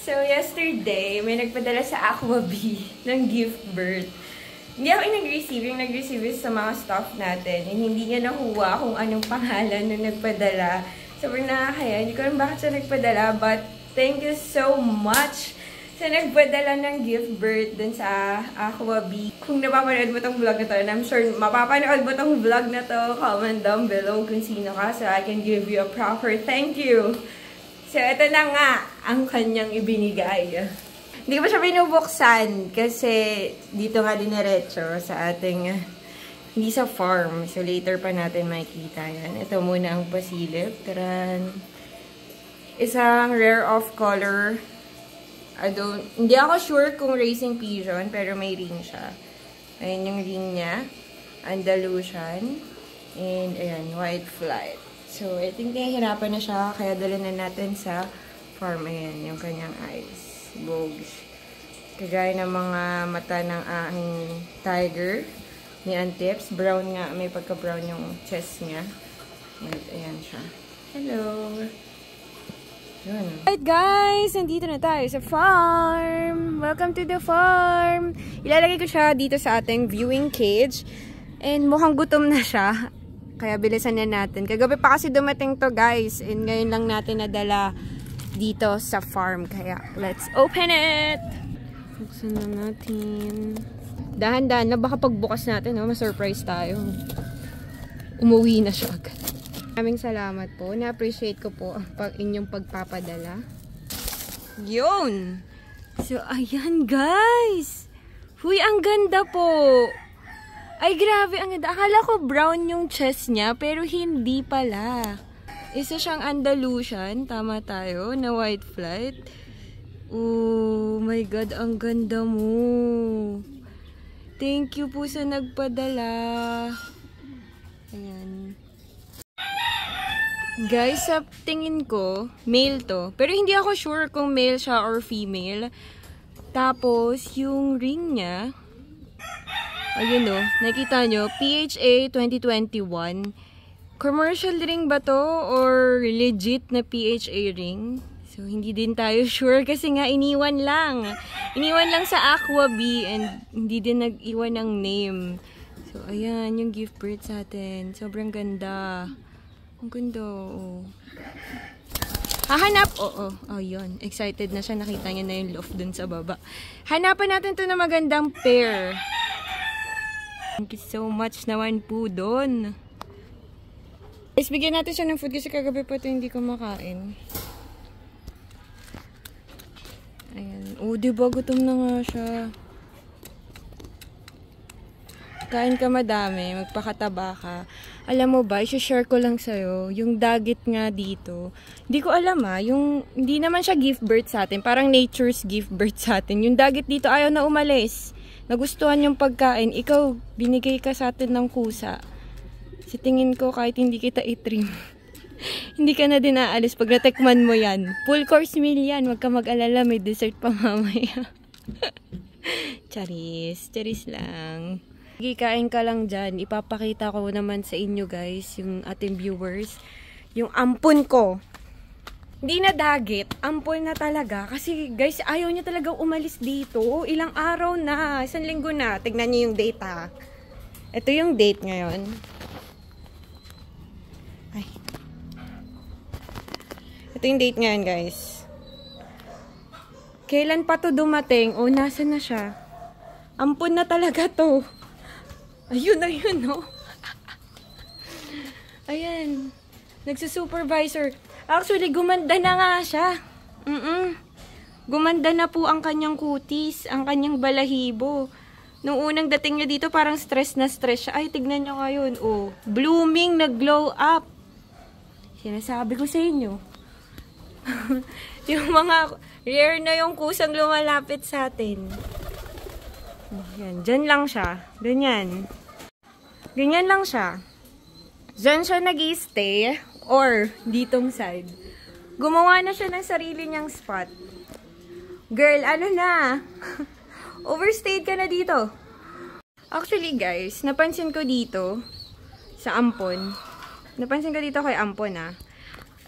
So, yesterday, may nagpadala sa Aquabee ng gift birth. Hindi ako yung nag-receive. Yung nag-receive is sa mga staff natin. And hindi niya nakuha kung anong pangalan nung nagpadala. Sobrang nakakaya. Hindi ko alam bakit siya nagpadala. But, thank you so much sa nagpadala ng gift birth dun sa Aquabee. Kung napapanood mo tong vlog na to, and I'm sure mapapanood mo tong vlog na to, comment down below kung sino ka so I can give you a proper thank you. So, ito na nga ang kanyang ibinigay. Hindi ko pa siya binubuksan kasi dito nga diniretso sa ating, hindi sa farm. So, later pa natin makikita yan. Ito muna ang pasilip. Taran. Isang rare of color. Hindi ako sure kung racing pigeon, pero may ring siya. Ayan yung ring niya. Andalusian. And, ayan, white flight. So, I think nahihirapan na siya, kaya dala na natin sa farm. Ayan, yung kanyang eyes. Bogs. Kagaya ng mga mata ng aking tiger. Ni Antips. Brown nga, may pagka-brown yung chest niya. And, ayan siya. Hello! Alright guys, nandito na tayo sa farm. Welcome to the farm. Ilalagay ko siya dito sa ating viewing cage. And mukhang gutom na siya. Kaya bilisan na natin. Kagabi pa kasi dumating to guys. And ngayon lang natin nadala dito sa farm. Kaya let's open it. Buksan na natin. Dahan-dahan na baka pagbukas natin, ma-surprise tayo. Umuwi na siya agad. Maraming salamat po. Na-appreciate ko po ang inyong pagpapadala. Yun! So, ayan guys! Huy, ang ganda po! Ay, grabe, ang ganda. Akala ko brown yung chest niya, pero hindi pala. Isa siyang Andalusian. Tama tayo, na white flight. Oh my God, ang ganda mo! Thank you po sa nagpadala. Ayan. Guys, sa tingin ko, male to. Pero hindi ako sure kung male siya or female. Tapos, yung ring niya, ayun o, nakita nyo, PHA 2021. Commercial ring ba to or legit na PHA ring? So, hindi din tayo sure kasi nga iniwan lang. Iniwan lang sa Aquabee and hindi din nag-iwan ng name. So, ayan, yung gift birth sa atin. Sobrang ganda. Ang ganda, oh. Hahanap, oh, yun. Excited na siya. Nakita niya na yung loft dun sa baba. Hanapan natin to na magandang pair. Thank you so much naman po dun. Guys, bigyan natin siya ng food kasi kagabi pa ito hindi kumakain. Ayan. Oh, diba? Gutom na nga siya. Kain ka madami, magpakataba ka. Alam mo ba, i-share ko lang sa'yo, yung dagit nga dito. Hindi ko alam hindi naman siya gift birth sa atin, parang nature's gift birth sa atin. Yung dagit dito ayaw na umalis. Nagustuhan yung pagkain. Ikaw, binigay ka sa atin ng kusa. Sa tingin ko, kahit hindi kita itrim, hindi ka na din aalis pag natekman mo yan. Full course meal yan, wag ka mag-alala, may dessert pa mamaya. Charis lang. Kain ka lang dyan. Ipapakita ko naman sa inyo guys, yung ating viewers, yung ampon ko. Hindi na dagit, ampon na talaga. Kasi guys, ayaw niya talaga umalis dito. Ilang araw na, 1 linggo na. Tignan niyo yung date ha. Ito yung date ngayon. Ay. Ito yung date ngayon guys. Kailan pa to dumating? Oh, nasa na siya? Ampon na talaga to. Ayun, no? Ayan. Nagsusupervisor. Actually, gumanda na nga siya. Gumanda na po ang kanyang kutis, ang kanyang balahibo. Nung unang dating niya dito, parang stress na stress siya. Ay, tignan niyo ngayon. Oh, blooming, nag-glow up. Sinasabi ko sa inyo. Yung mga rare na yung kusang lumalapit sa atin. Yan, dyan lang siya. Ganyan. Ganyan lang siya. Dyan siya nag-i-stay or ditong side. Gumawa na siya ng sarili niyang spot. Girl, ano na? Overstayed ka na dito. Actually guys, napansin ko dito sa ampon. Napansin ko dito kay ampon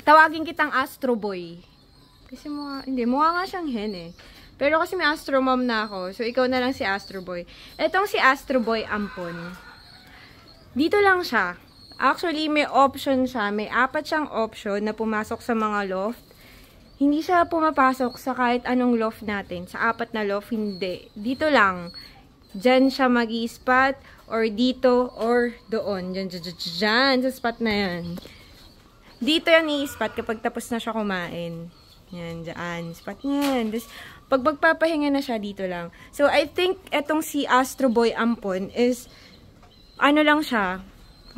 Tawagin kitang Astro Boy. Kasi mukha nga siyang hen eh. Pero kasi may Astro Mom na ako, so ikaw na lang si Astro Boy. Etong si Astro Boy Ampon. Dito lang siya. Actually, may option siya. May 4 siyang option na pumasok sa mga loft. Hindi siya pumapasok sa kahit anong loft natin. Sa 4 na loft, hindi. Dito lang. Diyan siya mag-i-spot, or dito, or doon. Diyan, sa spot na yan. Dito yan i-spot kapag tapos na siya kumain. Yan, dyan. Spot yan. Tapos, pag magpapahinga na siya, dito lang. So, I think etong si Astro Boy Ampon is, ano lang siya,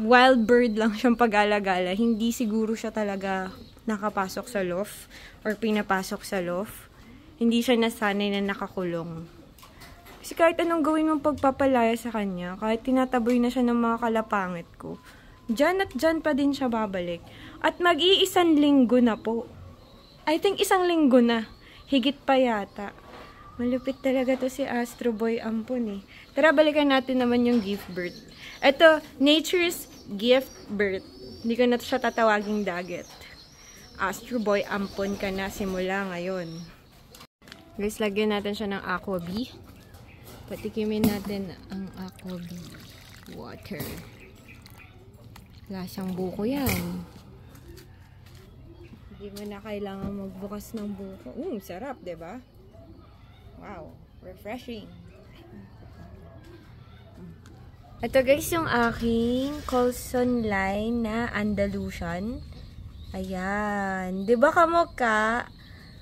wild bird lang siyang pag-alagala. Hindi siguro siya talaga nakapasok sa loft or pinapasok sa loft. Hindi siya nasanay na nakakulong. Kasi kahit anong gawin mong pagpapalaya sa kanya, kahit tinataboy na siya ng mga kalapangit ko, dyan at dyan pa din siya babalik. At mag-iisang linggo na po. I think 1 linggo na. Higit pa yata. Malupit talaga to si Astro Boy Ampon eh. Tara, balikan natin naman yung gift birth. Ito, Nature's Gift Birth. Hindi ko na siya tatawaging dagat. Astro Boy Ampon ka na simula ngayon. Guys, lagyan natin siya ng Aqua Bee. Patikimin natin ang Aqua Bee water. Lasang buko yan. Hindi mo na kailangan magbukas ng buko. Sarap, diba? Wow, refreshing. Ito guys, yung aking Coulson line na Andalusian. Ayan. Diba kamukha?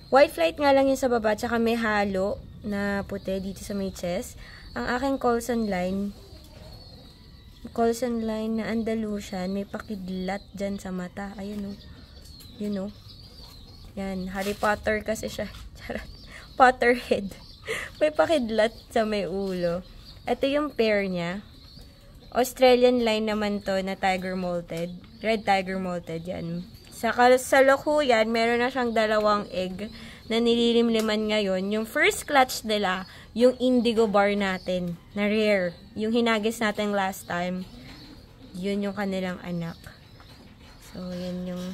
White flight nga lang yung sa baba, tsaka may halo na puti dito sa may chest. Ang aking Coulson line na Andalusian, may pakidlat dyan sa mata. Ayun o. You know. Yan, Harry Potter kasi siya. Charot. Potterhead. May pakidlat sa may ulo. Ito yung pair niya. Australian line naman to na Tiger Molted. Red Tiger Molted yan. Sa kasalukuyan, meron na siyang 2 egg na nililimliman ngayon. Yung first clutch nila, yung indigo bar natin na rare. Yung hinagis natin last time. Yun yung kanilang anak. So, yan yung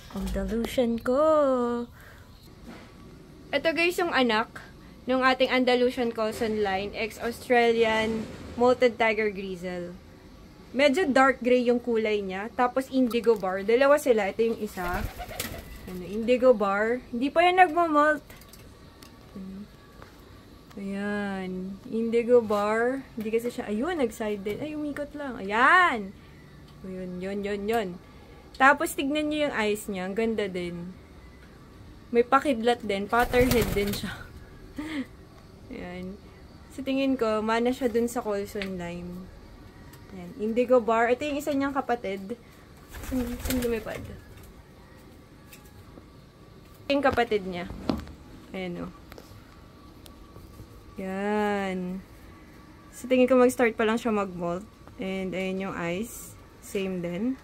Andalusian ko. Ito guys yung anak ng ating Andalusian Coulson line, ex-Australian Molted Tiger Grizzle. Medyo dark gray yung kulay niya. Tapos indigo bar. Dalawa sila. Ito yung isa. Indigo bar. Hindi pa yan nagmamolt. Ayan. Indigo bar. Hindi kasi siya. Ayun, nag-sided. Ay, umikot lang. Ayan. Yun. Tapos, tignan nyo yung eyes niya. Ang ganda din. May pakidlat din. Potterhead din siya. Ayan. Sa tingin ko, mana siya dun sa Coulson line. Ayan. Indigo bar. Ito yung isa niyang kapatid. Saan lumipad? Yung kapatid niya. Ayan o. Yan. Sa tingin ko, mag-start pa lang siya mag-molt. And ayan yung eyes. Same din.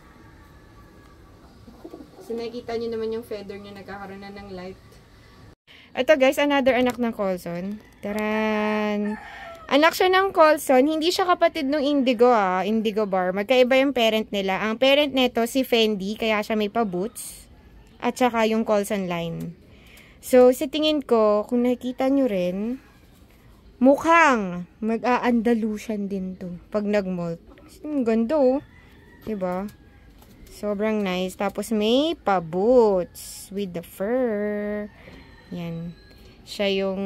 So, nakikita nyo naman yung feather niya, nagkakaroon na ng light. Ito guys, another anak ng Coulson. Taran! Anak siya ng Coulson. Hindi siya kapatid ng Indigo Indigo bar. Magkaiba yung parent nila. Ang parent nito si Fendi, kaya siya may pa-boots. At saka yung Coulson line. So, sa tingin ko, kung nakikita nyo rin, mukhang mag-a-Andalusian din to pag nag-molt. Ganda oh. Diba? Sobrang nice. Tapos may pa-boots with the fur. Yan. Siya yung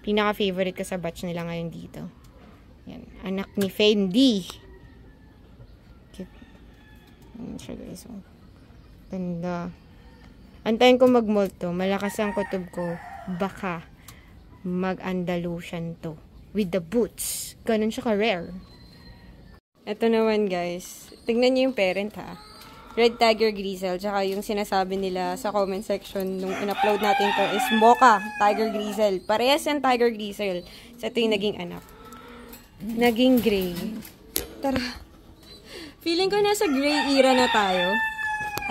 pinaka-favorite ko sa batch nila ngayon dito. Yan. Anak ni Fendi. Cute. Yan siya guys. Oh. Ganda. Antayin ko mag-molt to. Malakas ang kutob ko. Baka mag-Andalusian to. With the boots. Ganun siya ka-rare. Ito naman guys. Tignan niyo yung parent ha. Red Tiger Grizzle. Tsaka yung sinasabi nila sa comment section nung in-upload natin to is Mocha Tiger Grizzle. Parehas yan Tiger Grizzle. So ito yung naging anak. Naging gray. Tara. Feeling ko nasa gray era na tayo.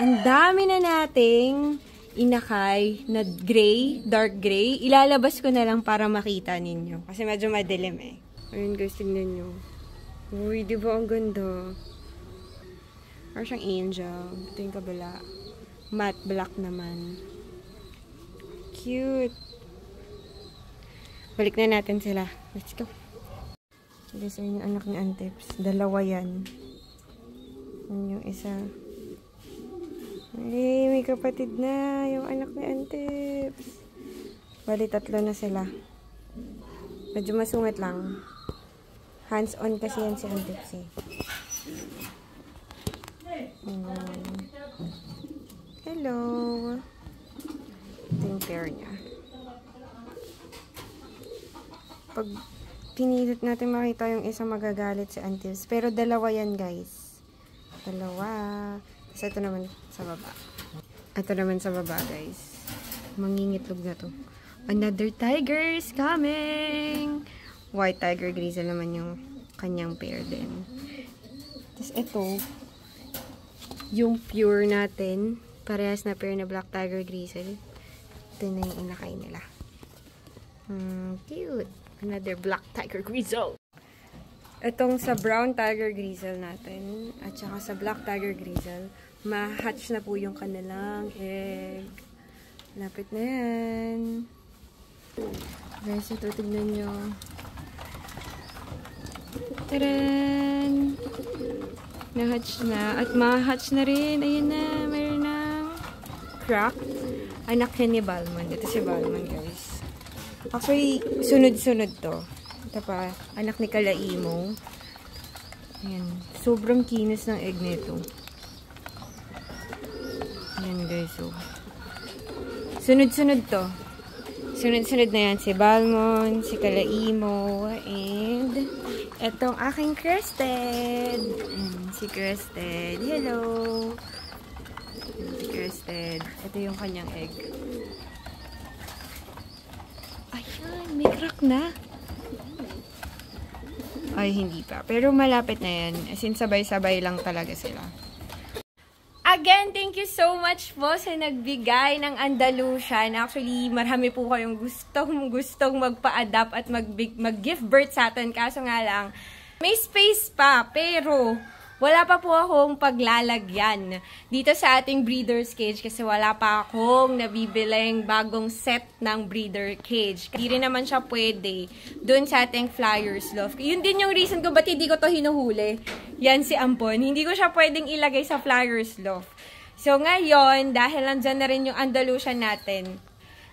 Ang dami na nating inakay na gray, dark gray. Ilalabas ko na lang para makita ninyo. Kasi medyo madilim eh. Ayun guys, tignan nyo. Uy, di ba ang ganda? Parang siyang angel. Ito yung kabila. Matte black naman. cute. Balik na natin sila. Let's go. Guys, ayun yung anak ni Antips. Dalawa yan. Yun yung isa. Ay, may kapatid na. Yung anak ni Antips. Bali, 3 na sila. Medyo masungit lang. Hands-on kasi yan si Antips eh. Hello. Ito yung pair niya. Pag pinilit natin makita yung isa, magagalit si Antips. Pero dalawa yan, guys. Dalawa. Kasi ito naman sa baba. Ito naman sa baba, guys. Mangingitlog na to. Another tiger is coming! White tiger grizzle naman yung kanyang pair din. Tapos ito, yung pure natin. Parehas na pair na black tiger grizzle. Ito na yung inakay nila. Cute! Another black tiger grizzle. Itong sa brown tiger grizzle natin, at saka sa black tiger grizzle, ma-hatch na po yung kanilang egg. Lapit na yan. Guys, ito, tignan nyo. Taran! Na-hatch na. At ma-hatch na rin. Ayun na, mayroon ng crack. Anak yan ni Balmond. Ito si Balmond, guys. Actually, sunod-sunod to. Ito pa, anak ni Kalaimo. Ayan. Sobrang kinis ng egg nito. Ayan, guys. So, sunod-sunod to. Sunod-sunod na yan si Balmond, si Kalaimo, and etong aking Crested. Si Crested. Hello! Si Crested. Ito yung kanyang egg. Ayan, may crack na. Ay, hindi pa. Pero malapit na yan. As in, sabay-sabay lang talaga sila. Again, thank you so much po sa nagbigay ng Andalusian. Actually, marami po kayong gustong magpa-adapt at mag-gift birth sa atin. Kaso nga lang, may space pa. Pero, wala pa po akong paglalagyan dito sa ating breeder's cage kasi wala pa akong nabibiling bagong set ng breeder cage. Hindi rin naman siya pwede dun sa ating Flyers Loft. Yun din yung reason kung ba't hindi ko to hinuhuli. Yan si Ampon. Hindi ko siya pwedeng ilagay sa Flyers Loft. So ngayon, dahil nandyan na rin yung Andalusian natin,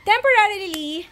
temporarily,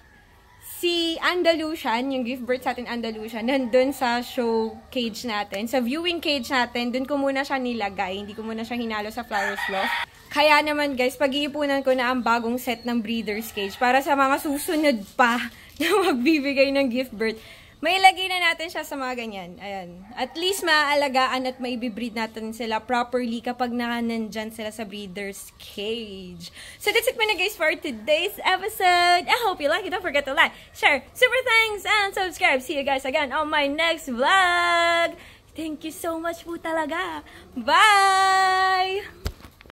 si Andalusian, yung gift birth sa atin Andalusian, nandun sa show cage natin. Sa viewing cage natin, dun ko muna siya nilagay. Hindi ko muna siya hinalo sa Flyers Loft. Kaya naman guys, pag-iipunan ko na ang bagong set ng breeder's cage para sa mga susunod pa na magbibigay ng gift birth. May ilagay na natin siya sa mga ganyan. Ayan. At least maaalagaan at maibibreed natin sila properly kapag nandyan sila sa breeder's cage. So that's it po na guys for today's episode. I hope you like it. Don't forget to like, share, super thanks, and subscribe. See you guys again on my next vlog. Thank you so much po talaga. Bye!